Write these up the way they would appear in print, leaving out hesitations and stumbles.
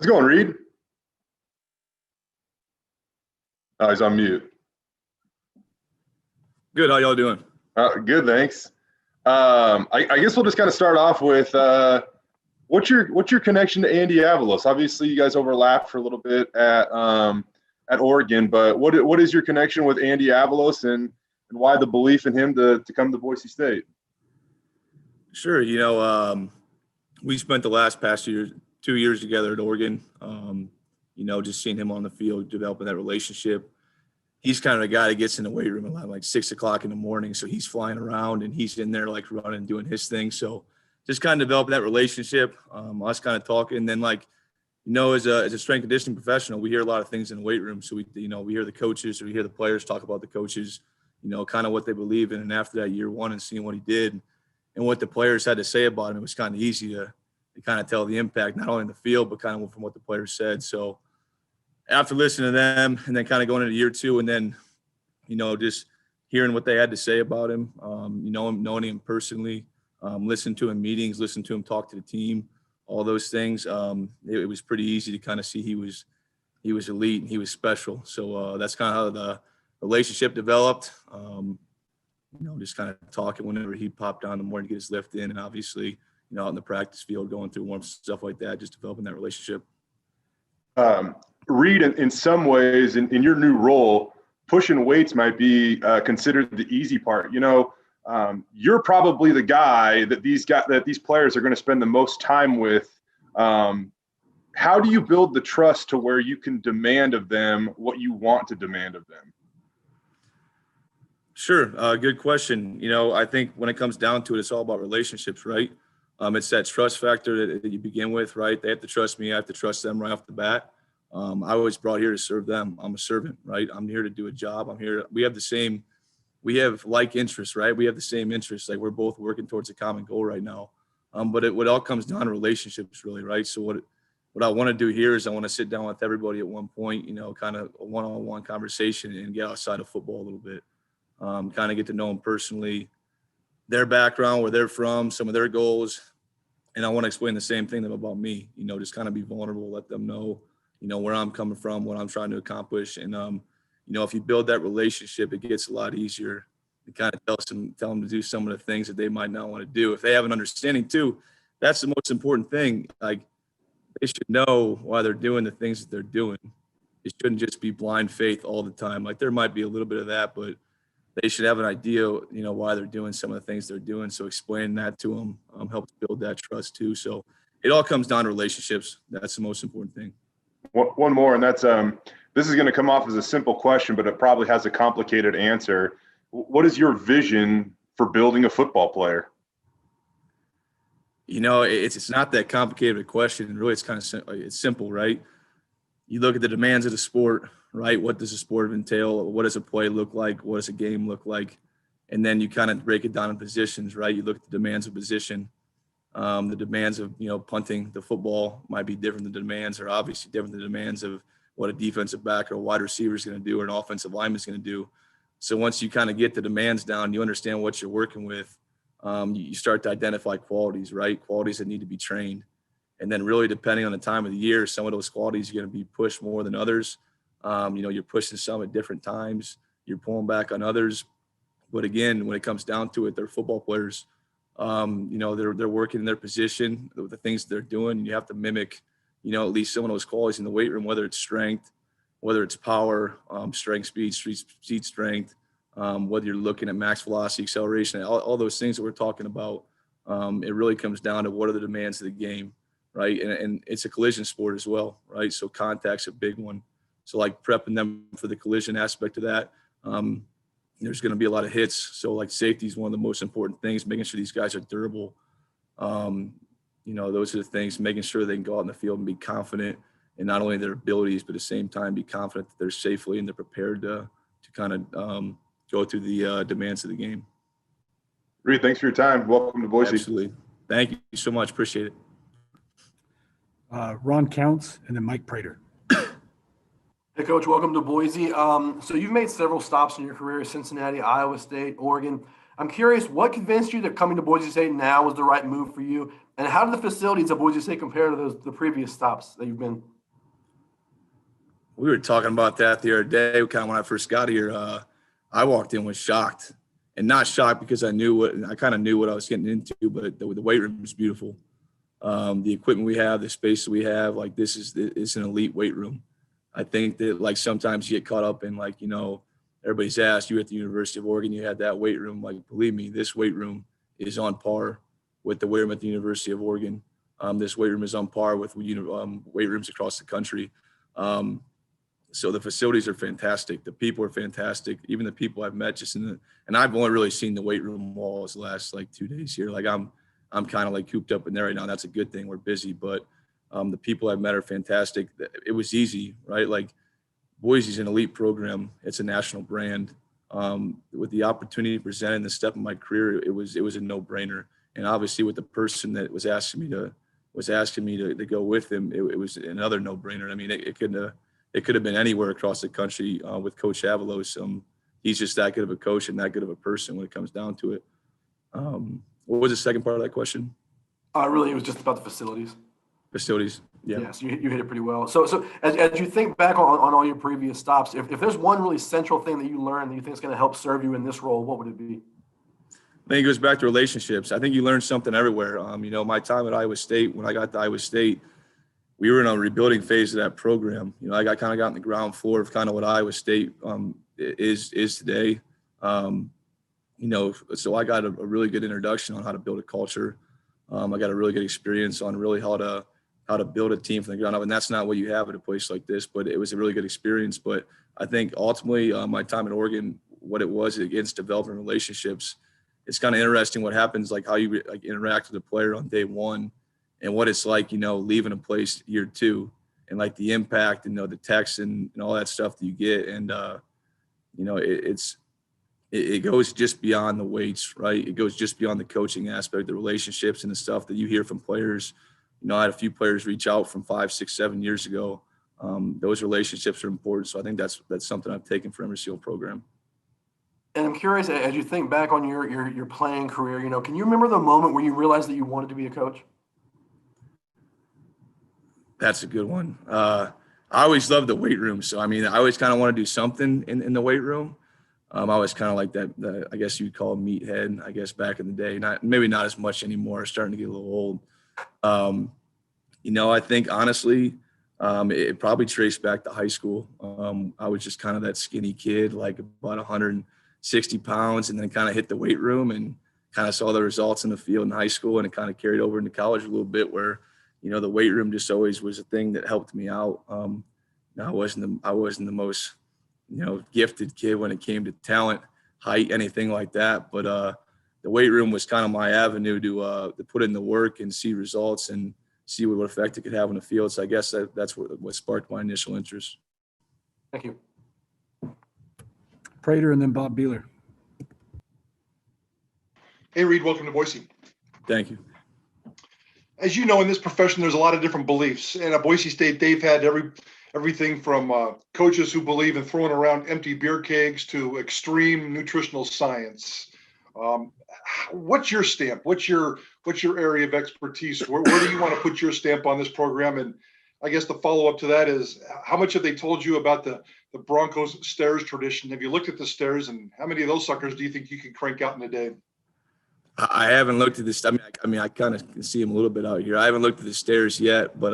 How's it going, Reid? Oh, he's on mute. Good. How y'all doing? Good, thanks. I guess we'll just kind of start off with what's your connection to Andy Avalos? Obviously, you guys overlapped for a little bit at Oregon, but what is your connection with Andy Avalos and why the belief in him to come to Boise State? Sure. We spent the past 2 years together at Oregon. Just seeing him on the field, developing that relationship. He's kind of a guy that gets in the weight room at like 6 o'clock in the morning. So he's flying around and he's in there like running, doing his thing. So just kind of developing that relationship, us kind of talking. And then as a strength conditioning professional, we hear a lot of things in the weight room. So we hear the coaches or we hear the players talk about the coaches, kind of what they believe in. And after that year one and seeing what he did and what the players had to say about him, it was kind of easy to kind of tell the impact, not only in the field, but kind of from what the players said. So after listening to them and then kind of going into year two and then, just hearing what they had to say about him, knowing him personally, listening to him in meetings, listening to him talk to the team, all those things, it was pretty easy to kind of see he was elite and he was special. So that's kind of how the relationship developed. Just kind of talking whenever he popped on the morning to get his lift in, and obviously, out in the practice field, going through warm stuff like that, just developing that relationship. Reid, in some ways, in your new role, pushing weights might be considered the easy part. You're probably the guy that these players are going to spend the most time with. How do you build the trust to where you can demand of them what you want to demand of them? Sure. Good question. I think when it comes down to it, it's all about relationships, right? It's that trust factor that you begin with, right? They have to trust me. I have to trust them right off the bat. I was brought here to serve them. I'm a servant, right? I'm here to do a job. We have like interests, right? We have the same interests. Like we're both working towards a common goal right now. But what all comes down to relationships really, right? So what I want to do here is I want to sit down with everybody at one point, kind of a one-on-one conversation and get outside of football a little bit. Kind of get to know them personally, their background, where they're from, some of their goals. And I want to explain the same thing to them about me, just kind of be vulnerable, let them know, where I'm coming from, what I'm trying to accomplish. And, if you build that relationship, it gets a lot easier to kind of tell them to do some of the things that they might not want to do. If they have an understanding too, that's the most important thing. Like they should know why they're doing the things that they're doing. It shouldn't just be blind faith all the time. Like there might be a little bit of that, but they should have an idea, why they're doing some of the things they're doing. So explaining that to them helps build that trust too. So it all comes down to relationships. That's the most important thing. One more, and that's this is going to come off as a simple question, but it probably has a complicated answer. What is your vision for building a football player? It's not that complicated a question. Really, it's simple, right? You look at the demands of the sport, right? What does the sport entail? What does a play look like? What does a game look like? And then you kind of break it down in positions, right? You look at the demands of position. The demands of, punting the football might be different. The demands are obviously different than the demands of what a defensive back or a wide receiver is going to do or an offensive lineman is going to do. So once you kind of get the demands down, you understand what you're working with. You start to identify qualities, right? Qualities that need to be trained. And then really depending on the time of the year, some of those qualities are going to be pushed more than others. You're pushing some at different times. You're pulling back on others. But again, when it comes down to it, they're football players. They're working in their position, the things they're doing. And you have to mimic, at least some of those qualities in the weight room, whether it's strength, whether it's power, strength, speed, seat strength, whether you're looking at max velocity, acceleration, all those things that we're talking about. It really comes down to what are the demands of the game, right? And it's a collision sport as well, right? So contact's a big one. So like prepping them for the collision aspect of that, there's going to be a lot of hits. So like safety is one of the most important things, making sure these guys are durable. Those are the things, making sure they can go out in the field and be confident in not only their abilities, but at the same time, be confident that they're safely and they're prepared to kind of go through the demands of the game. Reid, thanks for your time. Welcome to Boise. Absolutely. Thank you so much. Appreciate it. Ron Counts and then Mike Prater. Hey, Coach, welcome to Boise. So you've made several stops in your career: Cincinnati, Iowa State, Oregon. I'm curious, what convinced you that coming to Boise State now was the right move for you? And how do the facilities at Boise State compare to the previous stops that you've been? We were talking about that the other day, kind of when I first got here. I walked in was shocked, and not shocked because I kind of knew what I was getting into, but the weight room is beautiful. The equipment we have, the space that we have, like it's an elite weight room. I think that like sometimes you get caught up in like, everybody's asked, you at the University of Oregon, you had that weight room. Like, believe me, this weight room is on par with the weight room at the University of Oregon. This weight room is on par with weight rooms across the country. So the facilities are fantastic. The people are fantastic. Even the people I've met and I've only really seen the weight room walls the last like 2 days here. Like I'm kind of like cooped up in there right now. That's a good thing. We're busy, but the people I've met are fantastic. It was easy, right? Like Boise's an elite program. It's a national brand. With the opportunity presented in the step of my career, it was a no-brainer. And obviously with the person that was asking me to go with him, it was another no-brainer. I mean, it could have been anywhere across the country with Coach Avalos. He's just that good of a coach and that good of a person when it comes down to it. What was the second part of that question? Really, it was just about the facilities. Facilities, yeah. Yes, you hit it pretty well. So as you think back on all your previous stops, if there's one really central thing that you learned that you think is going to help serve you in this role, what would it be? I think it goes back to relationships. I think you learn something everywhere. My time at Iowa State, when I got to Iowa State, we were in a rebuilding phase of that program. I kind of got in the ground floor of kind of what Iowa State is today. So I got a really good introduction on how to build a culture. I got a really good experience on really how to build a team from the ground up. And that's not what you have at a place like this, but it was a really good experience. But I think ultimately my time at Oregon, what it was against developing relationships, it's kind of interesting what happens, like how you like interact with a player on day one and what it's like, leaving a place year two and like the impact and, the texts and all that stuff that you get. And, it goes just beyond the weights, right? It goes just beyond the coaching aspect, the relationships and the stuff that you hear from players. I had a few players reach out from 5, 6, 7 years ago. Those relationships are important. So I think that's something I've taken from every SEAL program. And I'm curious, as you think back on your playing career, can you remember the moment where you realized that you wanted to be a coach? That's a good one. I always loved the weight room. So, I always kind of want to do something in the weight room. I was kind of like that, I guess you'd call meathead, I guess, back in the day. Maybe not as much anymore, starting to get a little old. I think, honestly, it probably traced back to high school. I was just kind of that skinny kid, like about 160 pounds, and then kind of hit the weight room and kind of saw the results in the field in high school, and it kind of carried over into college a little bit where, the weight room just always was a thing that helped me out. I wasn't the most, gifted kid when it came to talent, height, anything like that. But the weight room was kind of my avenue to put in the work and see results and see what effect it could have on the field. So I guess that's what sparked my initial interest. Thank you. Prater and then Bob Beeler. Hey, Reid, welcome to Boise. Thank you. As you know, in this profession, there's a lot of different beliefs. And at Boise State, they've had everything from coaches who believe in throwing around empty beer kegs to extreme nutritional science. What's your stamp? What's your area of expertise? Where do you want to put your stamp on this program? And I guess the follow-up to that is, how much have they told you about the Broncos stairs tradition? Have you looked at the stairs, and how many of those suckers do you think you can crank out in a day? I haven't looked at this. I kind of can see them a little bit out here. I haven't looked at the stairs yet, but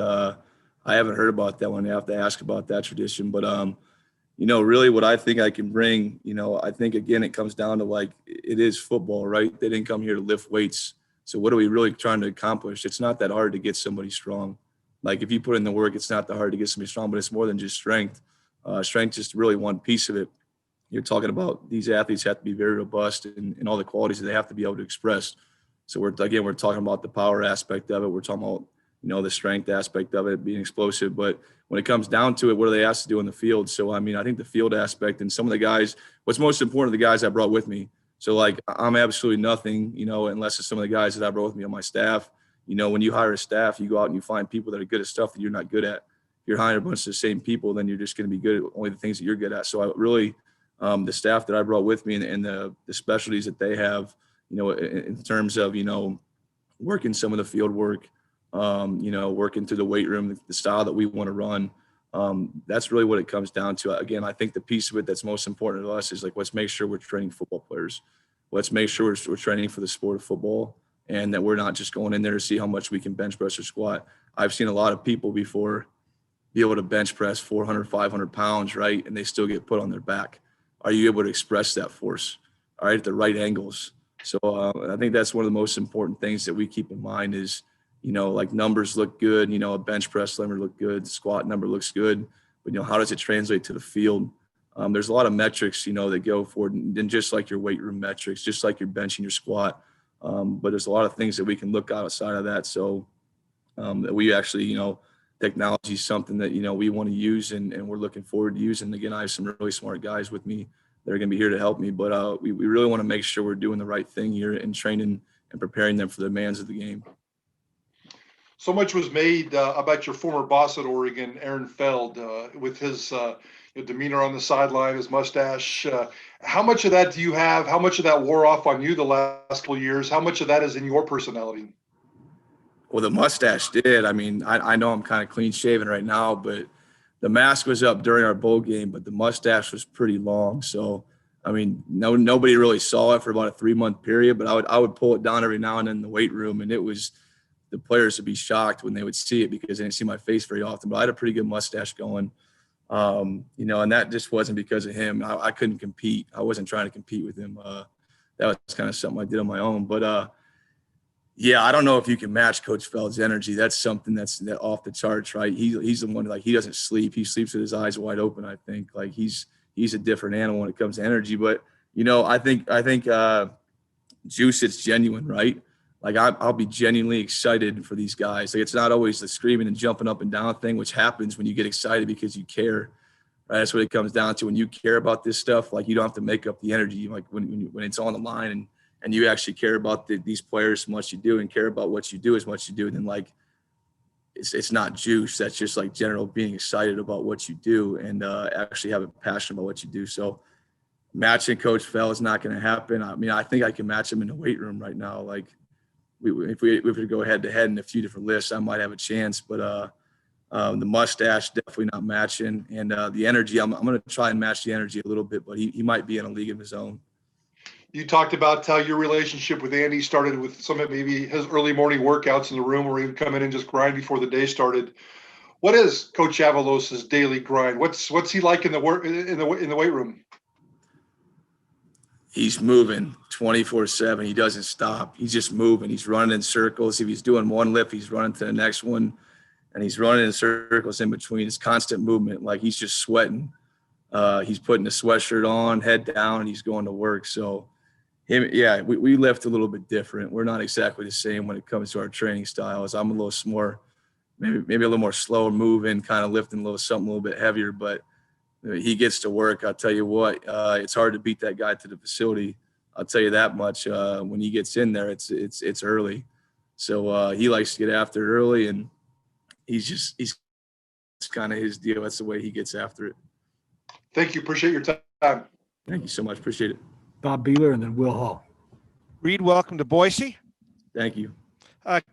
I haven't heard about that one. I have to ask about that tradition. But, really what I think I can bring, I think, again, it comes down to like, it is football, right? They didn't come here to lift weights. So what are we really trying to accomplish? It's not that hard to get somebody strong. Like if you put in the work, it's not that hard to get somebody strong, but it's more than just strength. Strength is really one piece of it. You're talking about these athletes have to be very robust and all the qualities that they have to be able to express. So we're talking about the power aspect of it. We're talking about, the strength aspect of it, being explosive. But when it comes down to it, what are they asked to do in the field? So, I think the field aspect and some of the guys, what's most important are the guys I brought with me. So, like, I'm absolutely nothing, unless it's some of the guys that I brought with me on my staff. When you hire a staff, you go out and you find people that are good at stuff that you're not good at. If you're hiring a bunch of the same people, then you're just going to be good at only the things that you're good at. So I really, the staff that I brought with me and the specialties that they have, in terms of, working some of the field work, working through the weight room, the style that we want to run. That's really what it comes down to. Again, I think the piece of it that's most important to us is like, let's make sure we're training football players. Let's make sure we're training for the sport of football, and that we're not just going in there to see how much we can bench press or squat. I've seen a lot of people before be able to bench press 400, 500 pounds, right? And they still get put on their back. Are you able to express that force, all right, at the right angles? So I think that's one of the most important things that we keep in mind is, like numbers look good, a bench press number look good, squat number looks good, but, how does it translate to the field? There's a lot of metrics, that go forward, and just like your weight room metrics, just like your bench and your squat. But there's a lot of things that we can look outside of that. So that we actually, technology is something that, we want to use and we're looking forward to using. Again, I have some really smart guys with me that are going to be here to help me, but we really want to make sure we're doing the right thing here and training and preparing them for the demands of the game. So much was made about your former boss at Oregon, Aaron Feld, with his demeanor on the sideline, his mustache. How much of that do you have? How much of that wore off on you the last couple of years? How much of that is in your personality? Well, the mustache did. I mean, I know I'm kind of clean shaven right now, but the mask was up during our bowl game, but the mustache was pretty long. So, I mean, nobody really saw it for about a 3-month period, but I would pull it down every now and then in the weight room, and the players would be shocked when they would see it because they didn't see my face very often. But I had a pretty good mustache going, and that just wasn't because of him. I couldn't compete. I wasn't trying to compete with him. That was kind of something I did on my own. But yeah, I don't know if you can match Coach Feld's energy. That's something that's off the charts, right? He's the one, like, he doesn't sleep. He sleeps with his eyes wide open. I think like he's a different animal when it comes to energy. But I think Juice, it's genuine, right? Like I'll be genuinely excited for these guys. Like, it's not always the screaming and jumping up and down thing, which happens when you get excited because you care, right? That's what it comes down to. When you care about this stuff, like, you don't have to make up the energy. Like when it's on the line and you actually care about these players as much as you do and care about what you do as much as you do, then like it's not juice. That's just like general being excited about what you do and actually have a passion about what you do. So matching Coach Feld is not going to happen. I mean, I think I can match him in the weight room right now. Like, if we were to go head to head in a few different lists, I might have a chance. But the mustache, definitely not matching. And the energy, I'm going to try and match the energy a little bit, but he might be in a league of his own. You talked about how your relationship with Andy started with some of maybe his early morning workouts in the room, where he would come in and just grind before the day started. What is Coach Avalos's daily grind? What's he like in the weight room? He's moving 24/7. He doesn't stop. He's just moving. He's running in circles. If he's doing one lift, he's running to the next one, and he's running in circles in between. It's constant movement. Like, he's just sweating. He's putting a sweatshirt on, head down, and he's going to work. So we lift a little bit different. We're not exactly the same when it comes to our training styles. I'm a little more, maybe a little more slow moving, kind of lifting something a little bit heavier, but he gets to work. I'll tell you what, it's hard to beat that guy to the facility. I'll tell you that much. When he gets in there, it's early. So he likes to get after it early, and he's kind of his deal. That's the way he gets after it. Thank you. Appreciate your time. Thank you so much. Appreciate it. Bob Beeler and then Will Hall. Reid, welcome to Boise. Thank you.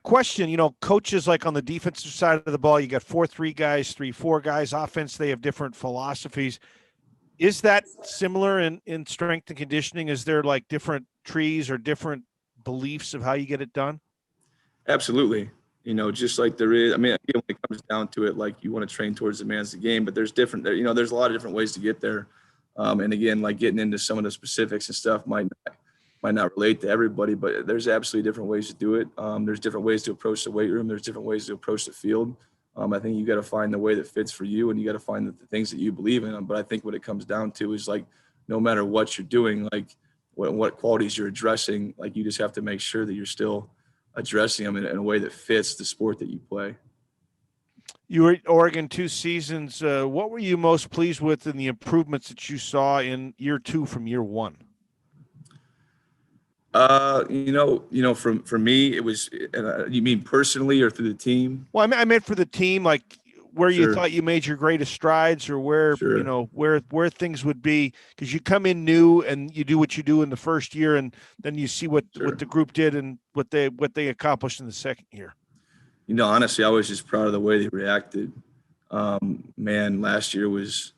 Question, coaches, like on the defensive side of the ball, you got 4-3 guys, 3-4 guys. Offense, they have different philosophies. Is that similar in strength and conditioning? Is there like different trees or different beliefs of how you get it done? Absolutely. Just like there is, I mean, again, when it comes down to it, like, you want to train towards the demands of the game, but there's there's a lot of different ways to get there. And again, like, getting into some of the specifics and stuff might not relate to everybody, but there's absolutely different ways to do it. There's different ways to approach the weight room. There's different ways to approach the field. I think you got to find the way that fits for you, and you got to find the things that you believe in. But I think what it comes down to is, like, no matter what you're doing, like what qualities you're addressing, like, you just have to make sure that you're still addressing them in a way that fits the sport that you play. You were at Oregon 2 seasons. What were you most pleased with in the improvements that you saw in year 2 from year 1? For me, it was, you mean personally or through the team? Well, I meant for the team, like, where you Sure. thought you made your greatest strides, or where Sure. you know where things would be, because you come in new and you do what you do in the first year, and then you see what Sure. the group did and what they accomplished in the second year. Honestly, I was just proud of the way they reacted. Man, last year was,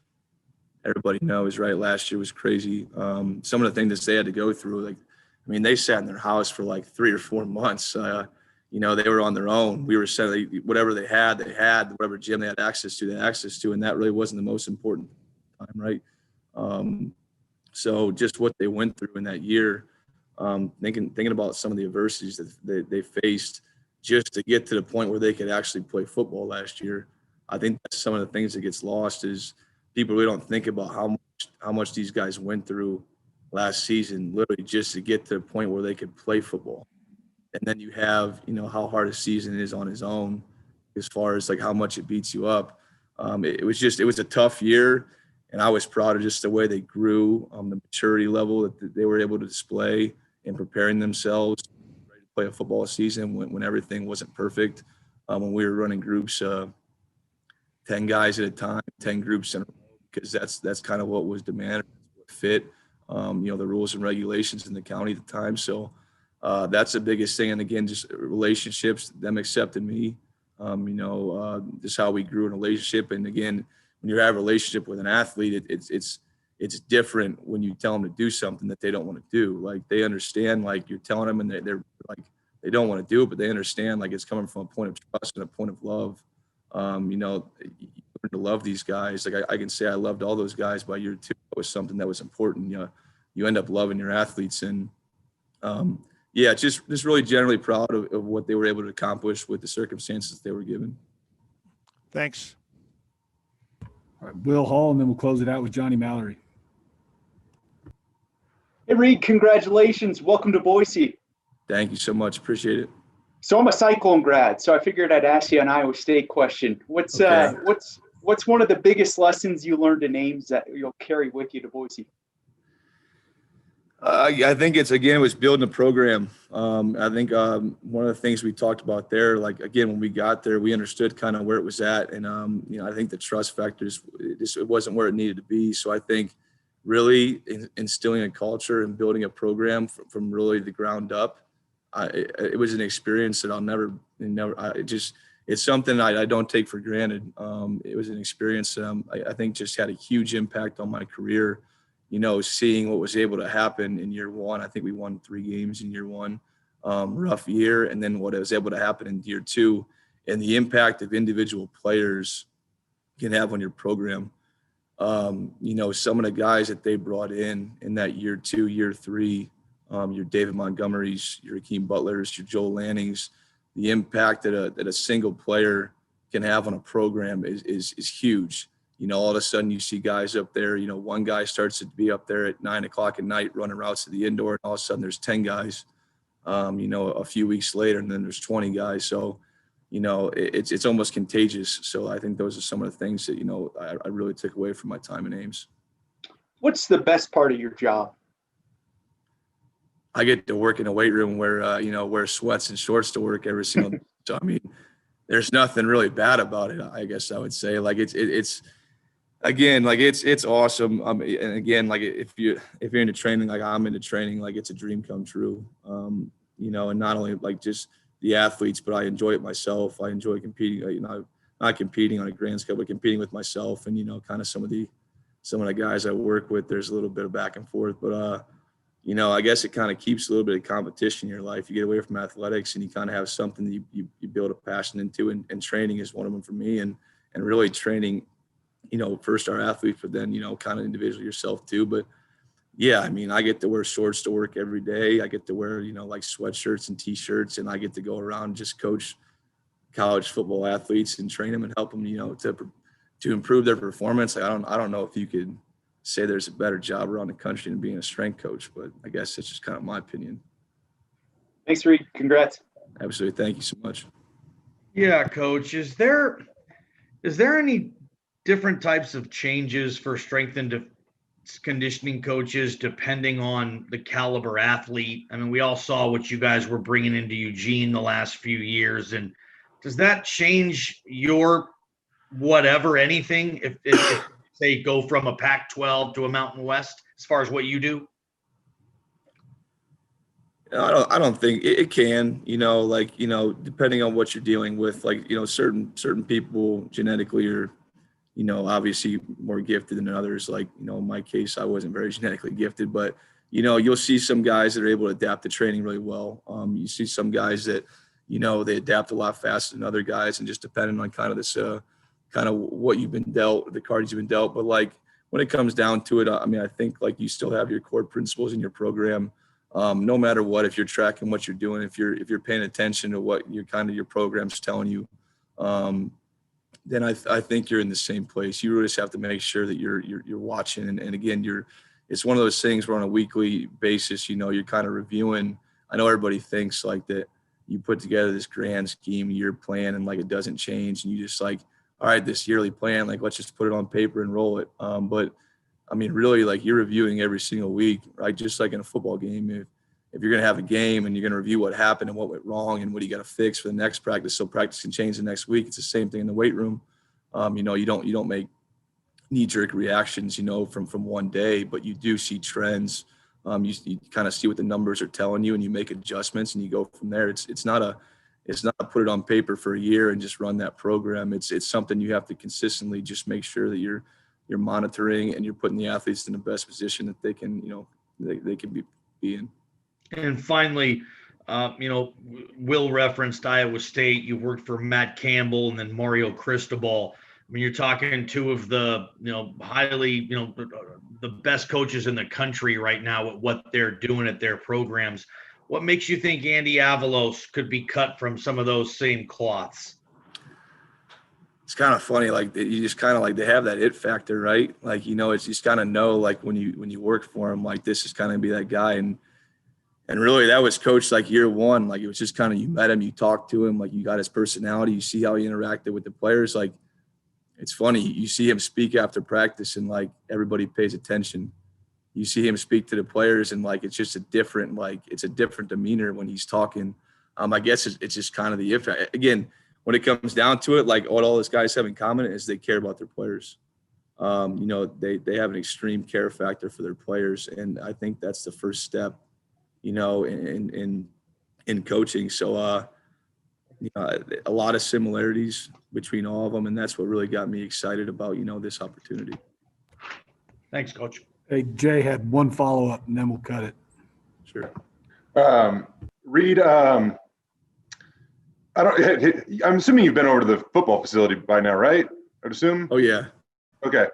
everybody knows, right? Last year was crazy. Some of the things that they had to go through, like, I mean, they sat in their house for like 3 or 4 months. They were on their own. We were set, whatever they had, whatever gym they had access to, and that really wasn't the most important time, right? So just what they went through in that year, thinking about some of the adversities that they faced just to get to the point where they could actually play football last year. I think that's some of the things that gets lost is people really don't think about how much these guys went through last season, literally just to get to the point where they could play football. And then you have, how hard a season is on his own as far as like how much it beats you up. It was a tough year, and I was proud of just the way they grew, the maturity level that they were able to display in preparing themselves ready to play a football season when everything wasn't perfect. When we were running groups, 10 guys at a time, 10 groups in a row, because that's kind of what was demanded, what fit, the rules and regulations in the county at the time. So that's the biggest thing. And again, just relationships, them accepting me, just how we grew in a relationship. And again, when you have a relationship with an athlete, it's different when you tell them to do something that they don't want to do. Like, they understand, like, you're telling them and they're like, they don't want to do it, but they understand, like, it's coming from a point of trust and a point of love. You learn to love these guys. Like, I can say I loved all those guys by year 2. It was something that was important. You end up loving your athletes, and just really generally proud of what they were able to accomplish with the circumstances they were given. Thanks. All right, Will Hall, and then we'll close it out with Johnny Mallory. Hey, Reid, congratulations. Welcome to Boise. Thank you so much. Appreciate it. So I'm a Cyclone grad, so I figured I'd ask you an Iowa State question. What's one of the biggest lessons you learned in Ames that you'll carry with you to Boise? I think it was building a program. I think one of the things we talked about there, like, again, when we got there, we understood kind of where it was at. And, I think the trust factors, it wasn't where it needed to be. So I think really instilling a culture and building a program from really the ground up, it was an experience that it's something I don't take for granted. It was an experience that I think just had a huge impact on my career. Seeing what was able to happen in year 1. I think we won 3 games in year 1, rough year. And then what was able to happen in year 2, and the impact of individual players can have on your program. Some of the guys that they brought in that year 2, year 3, your David Montgomerys, your Hakeem Butlers, your Joel Lannings, the impact that a single player can have on a program is huge. All of a sudden you see guys up there, one guy starts to be up there at 9:00 at night running routes to the indoor, and all of a sudden there's 10 guys, a few weeks later, and then there's 20 guys. So, it's almost contagious. So I think those are some of the things that, I really took away from my time in Ames. What's the best part of your job? I get to work in a weight room where, wear sweats and shorts to work every single day. So, I mean, there's nothing really bad about it, I guess I would say. Like, it's awesome. And again, like, if you're into training, like I'm into training, like, it's a dream come true. And not only like just the athletes, but I enjoy it myself. I enjoy competing, not competing on a grand scale, but competing with myself and, kind of some of the guys I work with. There's a little bit of back and forth, but, I guess it kind of keeps a little bit of competition in your life. You get away from athletics and you kind of have something that you build a passion into, and training is one of them for me, and really training, first our athletes, but then, kind of individually yourself too. But yeah, I mean, I get to wear shorts to work every day. I get to wear, like sweatshirts and t-shirts, and I get to go around and just coach college football athletes and train them and help them, to improve their performance. I don't know if you could say there's a better job around the country than being a strength coach, but I guess it's just kind of my opinion. Thanks, Reid. Congrats. Absolutely. Thank you so much. Yeah, Coach. Is there any different types of changes for strength and conditioning coaches depending on the caliber athlete? I mean, we all saw what you guys were bringing into Eugene the last few years, and does that change your whatever, anything, if say go from a Pac-12 to a Mountain West as far as what you do? I don't think it can, depending on what you're dealing with, certain people genetically are, obviously more gifted than others. Like, in my case, I wasn't very genetically gifted, but, you'll see some guys that are able to adapt to training really well. You see some guys that, they adapt a lot faster than other guys, and just depending on kind of what you've been dealt, the cards you've been dealt. But when it comes down to it, I think you still have your core principles in your program. No matter what, if you're tracking what you're doing, if you're paying attention to what your program's telling you, then I think you're in the same place. You really just have to make sure that you're watching. And again, it's one of those things where on a weekly basis, you're kind of reviewing. I know everybody thinks that you put together this grand scheme, year plan, and it doesn't change. And you just all right, this yearly plan, let's just put it on paper and roll it. But really, you're reviewing every single week, right? Just like in a football game, if you're going to have a game and you're going to review what happened and what went wrong and what you got to fix for the next practice, so practice can change the next week. It's the same thing in the weight room. You don't make knee-jerk reactions, from one day, but you do see trends. You kind of see what the numbers are telling you, and you make adjustments, and you go from there. It's not put it on paper for a year and just run that program. It's something you have to consistently just make sure that you're monitoring and you're putting the athletes in the best position that they can, they can be in. And finally, Will referenced Iowa State. You worked for Matt Campbell and then Mario Cristobal. You're talking two of the, highly, the best coaches in the country right now at what they're doing at their programs. What makes you think Andy Avalos could be cut from some of those same cloths? It's kind of funny, you just kind of they have that it factor, right? It's just kind of know, when you work for him, this is kind of be that guy. And really that was coached year one. It was just kind of, you met him, you talked to him, you got his personality, you see how he interacted with the players. It's funny, you see him speak after practice and everybody pays attention. You see him speak to the players and it's just a different, it's a different demeanor when he's talking. I guess it's just kind of the if. Again, when it comes down to it, what all those guys have in common is they care about their players. They have an extreme care factor for their players. And I think that's the first step, in coaching. So, a lot of similarities between all of them. And that's what really got me excited about, this opportunity. Thanks, Coach. Hey, Jay had one follow-up, and then we'll cut it. Sure. Reid, I'm assuming you've been over to the football facility by now, right? I'd assume. Oh yeah. Okay.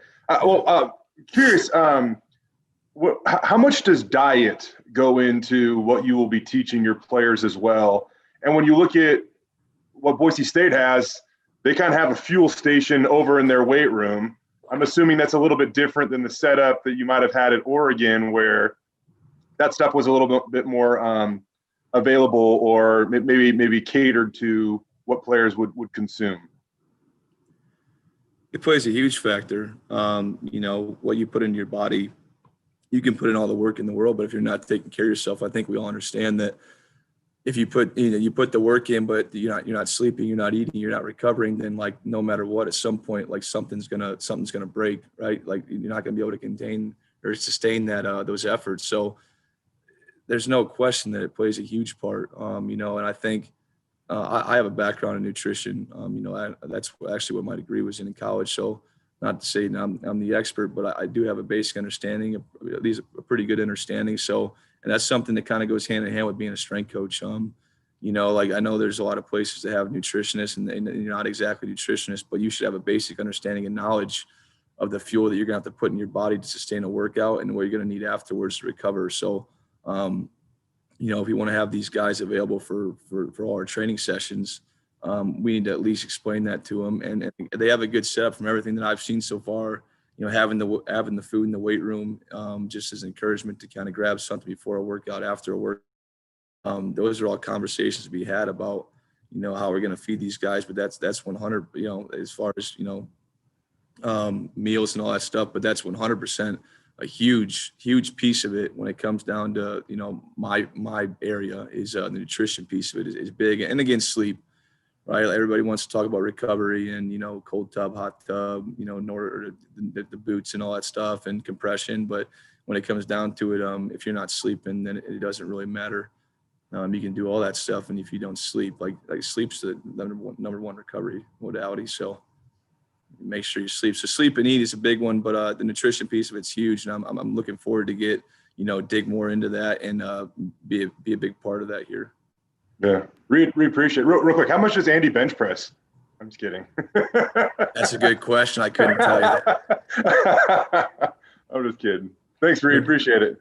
Curious. How much does diet go into what you will be teaching your players as well? And when you look at what Boise State has, they kind of have a fuel station over in their weight room. I'm assuming that's a little bit different than the setup that you might have had at Oregon, where that stuff was a little bit more available, or maybe catered to what players would consume. It plays a huge factor. What you put into your body, you can put in all the work in the world, but if you're not taking care of yourself, I think we all understand that if you put the work in, but you're not sleeping, you're not eating, you're not recovering, then no matter what, at some point, something's gonna break, right? You're not gonna be able to contain or sustain those efforts. So there's no question that it plays a huge part. And I think I have a background in nutrition. That's actually what my degree was in college. So not to say I'm the expert, but I do have a basic understanding, at least a pretty good understanding. So, and that's something that kind of goes hand in hand with being a strength coach. I know there's a lot of places that have nutritionists and you're not exactly nutritionists, but you should have a basic understanding and knowledge of the fuel that you're gonna have to put in your body to sustain a workout and what you're gonna need afterwards to recover. So, if you want to have these guys available for all our training sessions, we need to at least explain that to them. And they have a good setup from everything that I've seen so far. Having the food in the weight room, just as encouragement to kind of grab something before a workout, after a work. Those are all conversations to be had about, how we're going to feed these guys. But that's 100, as far as, meals and all that stuff. But that's 100% a huge piece of it when it comes down to, my area is the nutrition piece of it is big. And again, sleep. right? Everybody wants to talk about recovery and, cold tub, hot tub, the boots and all that stuff and compression. But when it comes down to it, if you're not sleeping, then it doesn't really matter. You can do all that stuff. And if you don't sleep, like sleep's the number one recovery modality. So make sure you sleep. So sleep and eat is a big one, but the nutrition piece of it's huge. And I'm looking forward to dig more into that and be a big part of that here. Yeah, Reid appreciate it. Real quick, how much does Andy bench press? I'm just kidding. That's a good question. I couldn't tell you that. I'm just kidding. Thanks, Reid. Appreciate it.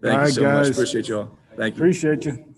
Thank you All right, so much. guys. Appreciate y'all. Thank you. Appreciate you.